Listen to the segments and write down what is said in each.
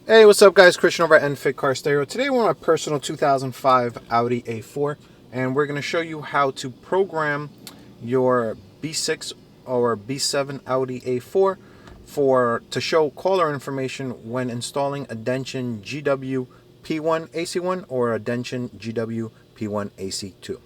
Hey, what's up, guys? Christian over at NFit Car Stereo. Today we're on my personal 2005 Audi A4, and we're going to show you how to program your B6 or B7 Audi A4 to show caller information when installing a Dension GWP1AC1 or a Dension GWP1AC2.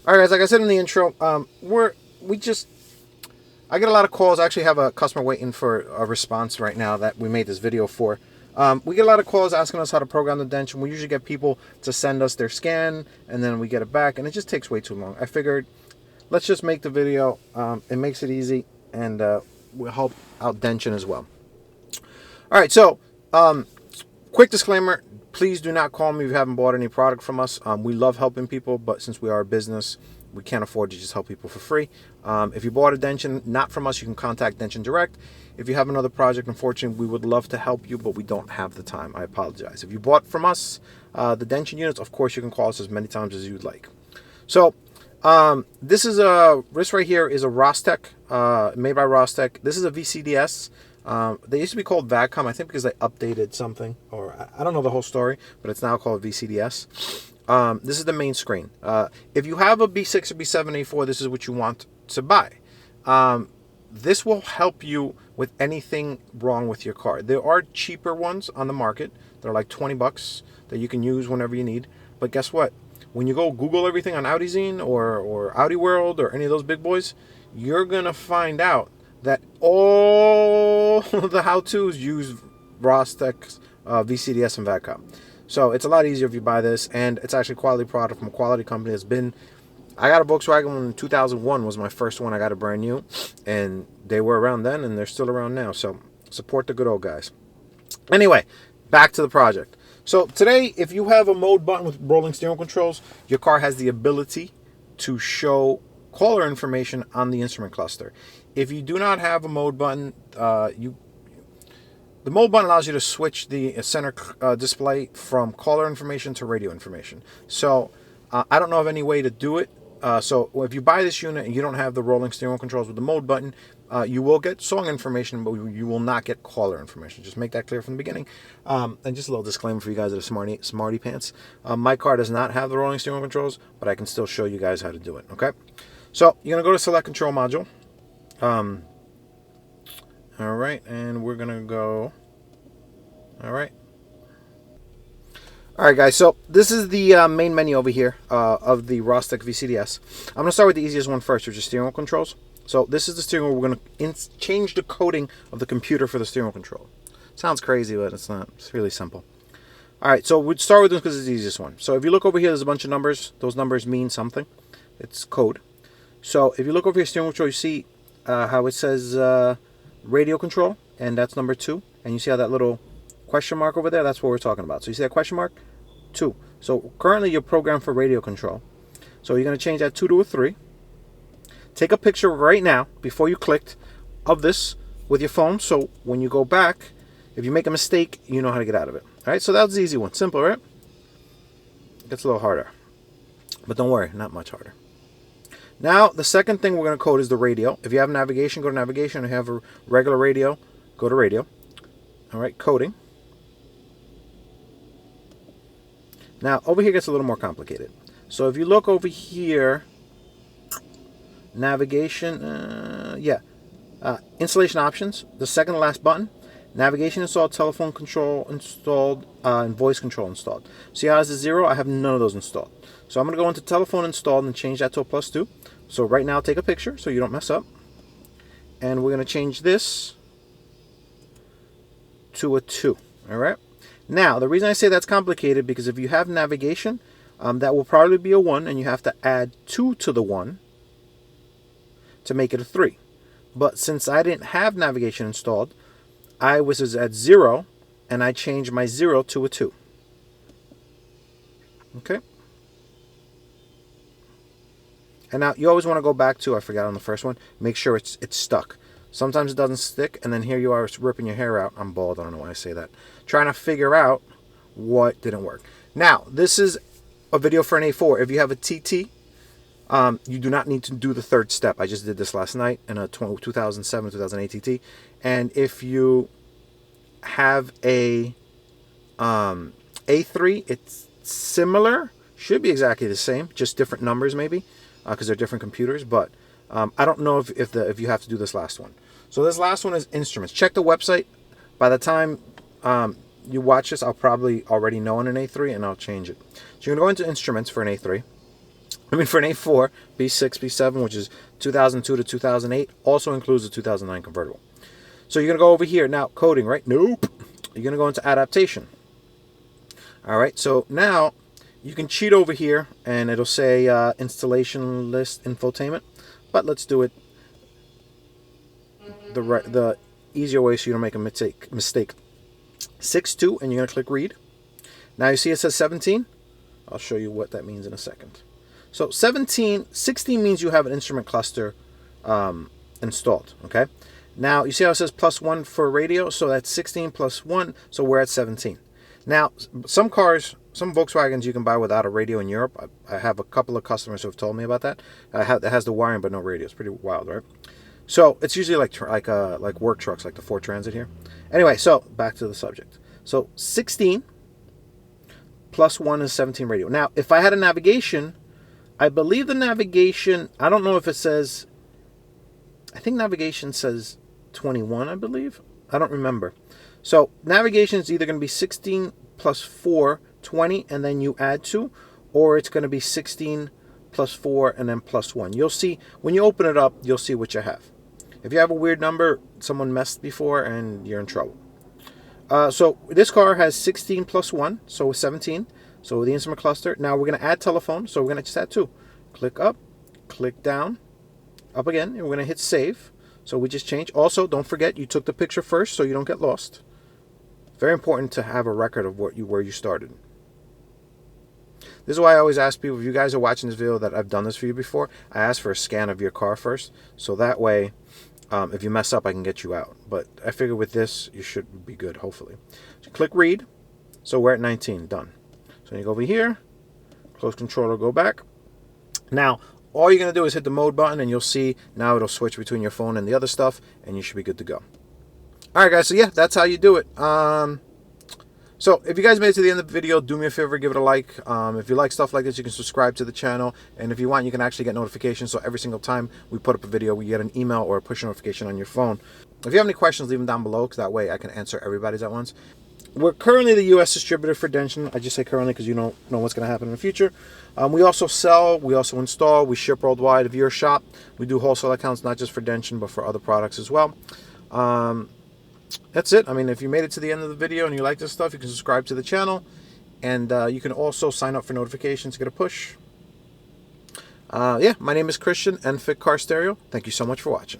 All right, guys. Like I said in the intro, I get a lot of calls. I actually have a customer waiting for a response right now that we made this video for. We get a lot of calls asking us how to program the Dension. We usually get people to send us their scan, and then we get it back, and it just takes way too long. I figured, let's just make the video. It makes it easy, and will help out Dension as well. All right, so quick disclaimer, please do not call me if you haven't bought any product from us. We love helping people, but since we are a business, we can't afford to just help people for free. If you bought a Dension not from us, you can contact Dension Direct. If you have another project, unfortunately, we would love to help you, but we don't have the time. I apologize. If you bought from us the Dension units, of course, you can call us as many times as you'd like. So this right here is a Rostec, made by Rostec. This is a VCDS. They used to be called VACCOM, I think because they updated something, or I don't know the whole story, but it's now called VCDS. This is the main screen. If you have a B6 or B7 A4, this is what you want to buy. This will help you with anything wrong with your car. There are cheaper ones on the market. They're like 20 bucks that you can use whenever you need. But guess what? When you go Google everything on AudiZine or Audi World or any of those big boys, you're going to find out that all the how-tos use Rostec's VCDS and VACCOM. So it's a lot easier if you buy this, and it's actually a quality product from a quality company. I got a Volkswagen in 2001, was my first one. I got a brand new, and they were around then, and they're still around now. So support the good old guys. Anyway, back to the project. So today, if you have a mode button with rolling steering controls, your car has the ability to show caller information on the instrument cluster. If you do not have a mode button, the mode button allows you to switch the center display from caller information to radio information. So I don't know of any way to do it. So if you buy this unit and you don't have the rolling steering controls with the mode button, you will get song information, but you will not get caller information. Just make that clear from the beginning. And just a little disclaimer for you guys that are smarty pants. My car does not have the rolling steering controls, but I can still show you guys how to do it. Okay. So you're gonna go to select control module. All right, and we're gonna go. All right. All right, guys, so this is the main menu over here of the Rostec VCDS. I'm going to start with the easiest one first, which is steering wheel controls. So this is the steering wheel. We're going to change the coding of the computer for the steering wheel control. Sounds crazy, but it's not. It's really simple. All right, so we'd start with this because it's the easiest one. So if you look over here, there's a bunch of numbers. Those numbers mean something. It's code. So if you look over here, steering wheel control, you see how it says radio control, and that's number 2. And you see how that little question mark over there, that's what we're talking about. So you see that question mark? 2. So currently you're programmed for radio control. So you're going to change that 2 to a 3. Take a picture right now, before you clicked, of this with your phone. So when you go back, if you make a mistake, you know how to get out of it. All right, so that was the easy one. Simple, right? It gets a little harder. But don't worry, not much harder. Now, the second thing we're going to code is the radio. If you have navigation, go to navigation. If you have a regular radio, go to radio. All right, coding. Now, over here gets a little more complicated. So if you look over here, navigation, installation options, the second to last button, navigation installed, telephone control installed, and voice control installed. See how it has a 0? I have none of those installed. So I'm going to go into telephone installed and change that to a +2. So right now, take a picture so you don't mess up. And we're going to change this to a 2. All right? Now, the reason I say that's complicated, because if you have navigation, that will probably be a 1, and you have to add 2 to the 1 to make it a 3. But since I didn't have navigation installed, I was at 0, and I changed my 0 to a 2. Okay? And now, you always want to go back to, I forgot on the first one, make sure it's stuck. Sometimes it doesn't stick, and then here you are ripping your hair out. I'm bald, I don't know why I say that. Trying to figure out what didn't work. Now, this is a video for an A4. If you have a TT, you do not need to do the third step. I just did this last night in a 2007, 2008 TT. And if you have a A3, it's similar. Should be exactly the same, just different numbers maybe, because they're different computers. But I don't know if you have to do this last one. So this last one is instruments. Check the website. By the time you watch this, I'll probably already know on an A3, and I'll change it. So you're going to go into instruments for an A3. For an A4, B6, B7, which is 2002 to 2008, also includes the 2009 convertible. So you're going to go over here. Now, coding, right? Nope. You're going to go into adaptation. All right, so now you can cheat over here, and it'll say installation list infotainment. But let's do it the easier way so you don't make a mistake. 6.2, and you're going to click read. Now you see it says 17. I'll show you what that means in a second. So 16 means you have an instrument cluster installed, okay? Now, you see how it says +1 for radio? So that's 16 plus 1, so we're at 17. Now, some cars, some Volkswagens you can buy without a radio in Europe. I have a couple of customers who have told me about that. It has the wiring but no radio. It's pretty wild, right? So it's usually like work trucks, like the Ford Transit here. Anyway, so back to the subject. So 16 plus 1 is 17 radio. Now, if I had a navigation, I believe the navigation, I don't know if it says, I think navigation says 21, I believe. I don't remember. So navigation is either going to be 16 plus 4, 20, and then you add 2, or it's going to be 16 plus 4 and then plus 1. You'll see, when you open it up, you'll see what you have. If you have a weird number, someone messed before and you're in trouble. So this car has 16 plus 1, so 17. So the instrument cluster. Now we're going to add telephone, so we're going to just add 2. Click up, click down, up again, and we're going to hit save. So we just changed. Also, don't forget you took the picture first so you don't get lost. Very important to have a record of where you started. This is why I always ask people, if you guys are watching this video that I've done this for you before, I ask for a scan of your car first. So that way, if you mess up, I can get you out. But I figure with this, you should be good, hopefully. So click read. So we're at 19, done. So you go over here, close controller, go back. Now, all you're going to do is hit the mode button, and you'll see now it'll switch between your phone and the other stuff, and you should be good to go. All right, guys, so yeah, that's how you do it. So if you guys made it to the end of the video, do me a favor, give it a like. If you like stuff like this, you can subscribe to the channel. And if you want, you can actually get notifications. So every single time we put up a video, we get an email or a push notification on your phone. If you have any questions, leave them down below, because that way I can answer everybody's at once. We're currently the U.S. distributor for Dension. I just say currently because you don't know what's going to happen in the future. We also sell, we also install, we ship worldwide. If you're a shop, we do wholesale accounts, not just for Dension, but for other products as well. That's it. I mean, if you made it to the end of the video and you like this stuff, you can subscribe to the channel. And you can also sign up for notifications to get a push. Yeah, my name is Christian, Enfit Car Stereo. Thank you so much for watching.